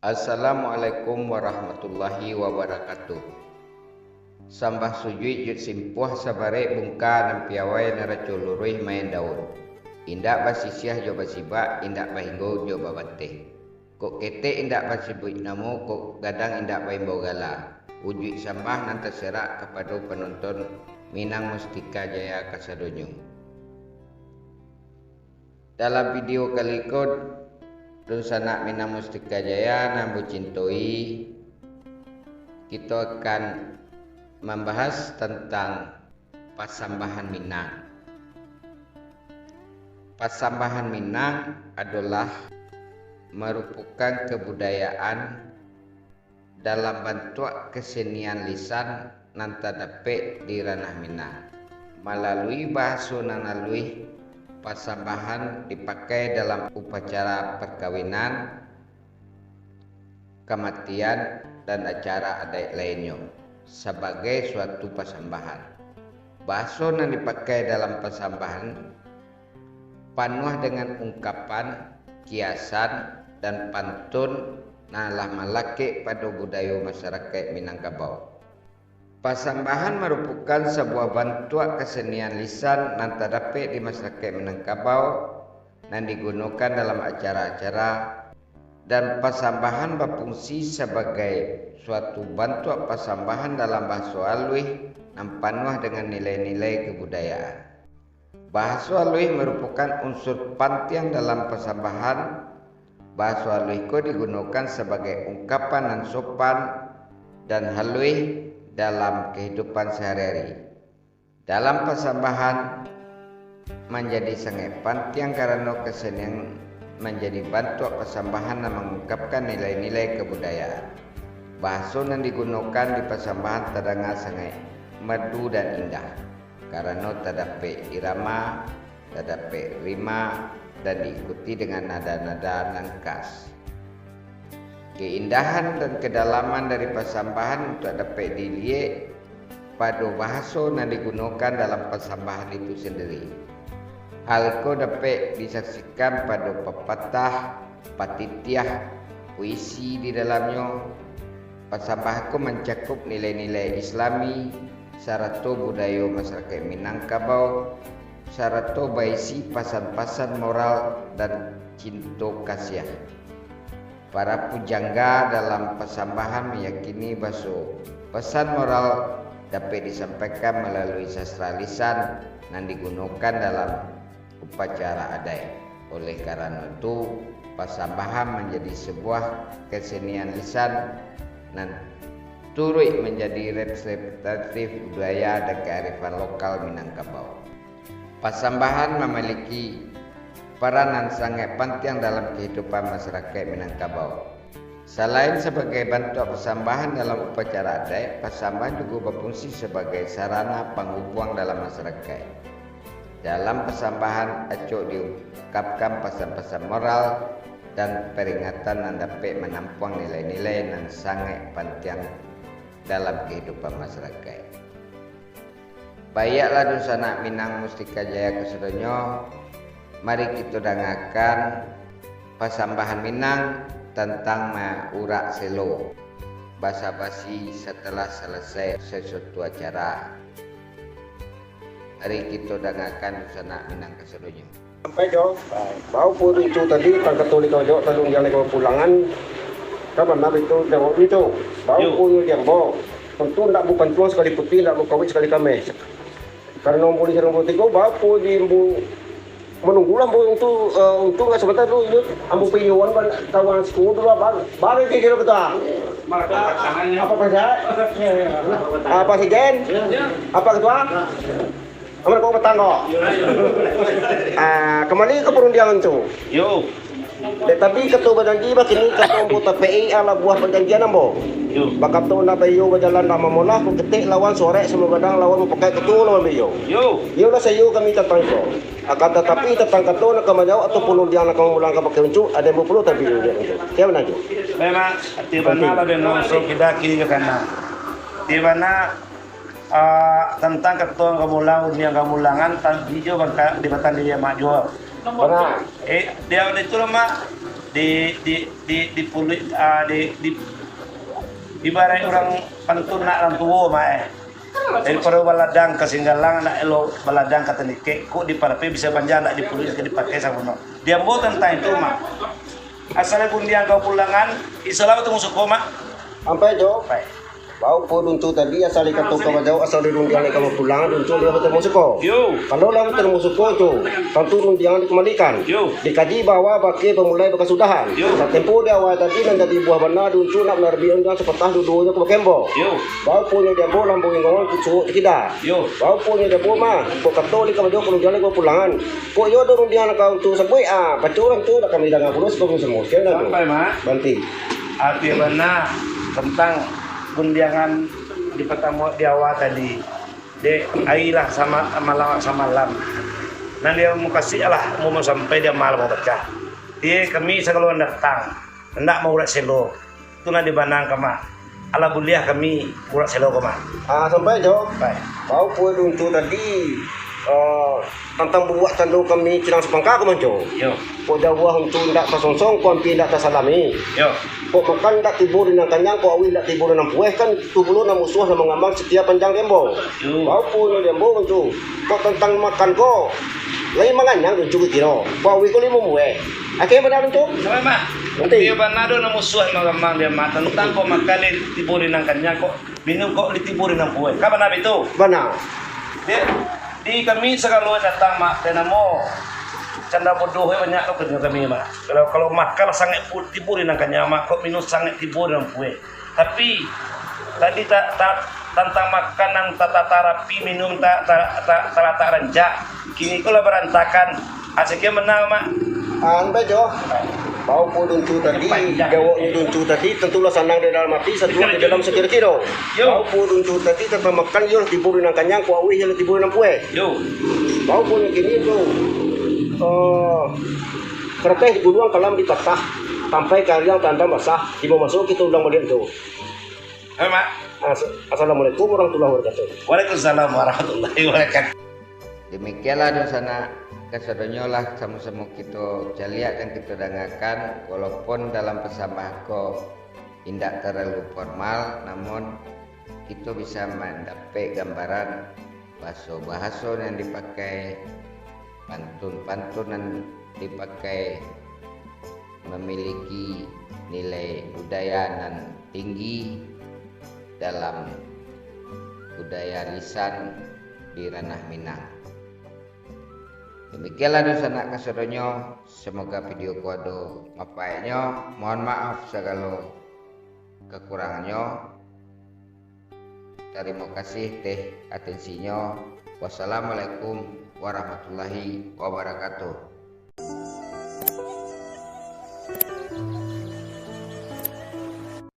Assalamualaikum warahmatullahi wabarakatuh. Sambah sujui jut simpuh sabare bungka dan piawai naraculuruih main daun. Indak basisiah jo basiba, indak bahinggo jo babate. Kok kete indak basibut namu, kok gadang indak bahimbo gala. Ujui sambah nanti serak kepada penonton Minang Mustika Jaya Kasadonyo. Dalam video kali kod Dun sanak Minang Mustika Jaya nambu cintoi, kita akan membahas tentang Pasambahan Minang. Pasambahan Minang adalah merupakan kebudayaan dalam bentuk kesenian lisan nanta dapat di ranah Minang. Melalui bahasa nanalui pasambahan dipakai dalam upacara perkawinan, kematian, dan acara adat lainnya sebagai suatu pasambahan. Bahasa yang dipakai dalam pasambahan penuh dengan ungkapan, kiasan, dan pantun nalah malaki pada budaya masyarakat Minangkabau. Pasambahan merupakan sebuah bentuk kesenian lisan yang terdapat di masyarakat Minangkabau dan digunakan dalam acara-acara, dan pasambahan berfungsi sebagai suatu bentuk pasambahan dalam bahasa alwi yang penuh dengan nilai-nilai kebudayaan. Bahasa alwi merupakan unsur penting dalam pasambahan. Bahasa alwi itu digunakan sebagai ungkapan yang sopan dan halus dalam kehidupan sehari-hari. Dalam pasambahan menjadi sangat penting karena kesenian menjadi bentuk pasambahan yang mengungkapkan nilai-nilai kebudayaan. Bahasa yang digunakan di pasambahan terdengar sangat merdu dan indah karena terdapat irama, terdapat rima, dan diikuti dengan nada-nada yang khas. Keindahan dan kedalaman dari pasambahan untuk dapat dilihat pada bahasa yang digunakan dalam pasambahan itu sendiri. Hal itu dapat disaksikan pada pepatah, patitiah, puisi di dalamnya. Pasambahan itu mencakup nilai-nilai Islami, serta budaya masyarakat Minangkabau, serta berisi pesan-pesan moral dan cinta kasih. Para pujangga dalam pasambahan meyakini bahwa pesan moral dapat disampaikan melalui sastra lisan yang digunakan dalam upacara adat. Oleh karena itu, pasambahan menjadi sebuah kesenian lisan dan turut menjadi representatif budaya dan kearifan lokal Minangkabau. Pasambahan memiliki peranan sangat penting dalam kehidupan masyarakat Minangkabau. Selain sebagai bentuk pasambahan dalam upacara adat, pasambahan juga berfungsi sebagai sarana penghubung dalam masyarakat. Dalam pasambahan acuk diungkapkan pesan-pesan moral dan peringatan yang dapat menampung nilai-nilai yang sangat penting dalam kehidupan masyarakat. Baiklah Dusana Minang Mustika Jaya Kasadonyo, mari kita dengarkan pasambahan Minang tentang urak selo basa-basi setelah selesai sesuatu acara. Mari kita dengarkan Dusana Minang Kasadonyo. Sampai jo, bau pun itu tadi tangkat tulis jo tolong jalan ke pulangan. Kapan nabi itu jawab itu, bau pun yang bau. Tentu tidak bukan tua sekali putih, tidak bukan kawin sekali kames. Karena nombor di serong tiga bau pun di menunggulah bu untuk nggak sebentar dulu ini ambu pinyuan ban tahuan sepuluh dulu baru kira betul. Apa saja? Apa sih Jen? Apa ketua? Kamu kau petang kok? Kembali ke perundangan tu. Yo. Tapi ketua berjanji kini ketua buta PI ala buah perjanjian ambo. Bakap tu nak bayu berjalan nama molah ku ketik lawan sore semua kadang lawan pakai ketua lawan bayu. Yo. Yo lah sayu kami tentang itu. Akan tetapi tentang ketua nak kemajau atau puluh dia nak ulang ke pakai uncu ada yang perlu tapi dia. Siapa nak? Memang di mana lah dengan so kita kiri ke kanan. Di mana tentang ketua kemulang ujian kemulangan hijau di batang dia maju. Mana? Dia itu mak ibarat orang pantun nak orang tua mah daripada baladang kesinggalang nak elo baladang kata nike kok di parape bisa panjang nak dipulis ke dipakai sabono dia mau tentang itu mah asalnya gundiang kau pulangan isalah itu musuh koma Sampai jo. baik Bau po duntu tadi asal ikan tu kau jauh asal di rundiang kamu pulang duntu dia betul musuko. yo Kalau lah betul musuko tu, tentu rundiang dikembalikan. yo Dikaji bahwa baki pemulai berkesudahan. Yo. Saat tempoh dia awal tadi dan jadi buah benar duntu nak menerbian dengan sepatah dua-duanya ke Bakembo. yo Bau punya dia bo lampu yang ngomong kucu tidak. yo Bau punya dia bo mah, kau katolik kamu jauh rundiang kau pulangan. Kau yo do rundiang kau tu sebui pacuran tu nak kami dengan kurus kau semua. Siapa tu? sampai mah Banti. arti mana tentang gundiangan di pertama di awal tadi de ailah sama malam nah dia mau kasih lah mau sampai dia malam mau baca dia kami sekaluan datang hendak mau urat selo itu nanti banang kama ala buliah kami urat selo kama Sampai jo. baik Bau punya duntu tadi tentang buah tandu kami cirang sepangka ke manco. yo Kau jawah untuk tidak tersonsong, kau ambil tidak tersalami. yo Kau makan tak tibur dengan kanyang, kau awi tak tibur dengan pueh kan tubuh na musuh na mengambang setiap panjang dembo. yo Bau punya dembo manco. Kau tentang makan kau, lain manganyang duntu kiro. Kau awi kau lima mueh. Akhirnya benar duntu. sampai mah Nanti. dia banado na musuh magamang dia mah tentang kok makan tiburin ng kanya kok minum kok ditiburin ng buhay kapan nabi itu Benar. di kami sekaluan datang mak tenamo canda bodoh banyak kok kerja kami mak kalau makan sangat tiburin ng kanya mak kok minum sangat tiburin ng buhay tapi tadi tentang makanan tata tarapi minum tak renjak kini kau lah berantakan asiknya menang mak Sampai jo. Bau pun duntu tadi, gawak duntu tadi tentulah sanang di dalam hati, satu di dalam sekira-kira. Bau pun duntu tadi tanpa makan yo tibur dengan kanyang, kau awi yo tibur dengan pueh. yo Bau pun yang kini tu, kertas digulung kalam dipatah, sampai kalian tanda basah, mau masuk kita ulang balik tu. mak Assalamualaikum warahmatullahi wabarakatuh. Waalaikumsalam warahmatullahi wabarakatuh. Demikianlah dosana kesedonyolah sama-sama kita jaliak dan kita dengarkan walaupun dalam persambahan ko tidak terlalu formal namun kita bisa mendapat gambaran bahasa-bahasa yang dipakai pantun-pantun yang dipakai memiliki nilai budaya yang tinggi dalam budaya lisan di ranah Minang. Demikianlah dosana kasedonyo, semoga video kuado mapainya. Mohon maaf segala kekurangannya. Terima kasih teh atensinya. Wassalamualaikum warahmatullahi wabarakatuh.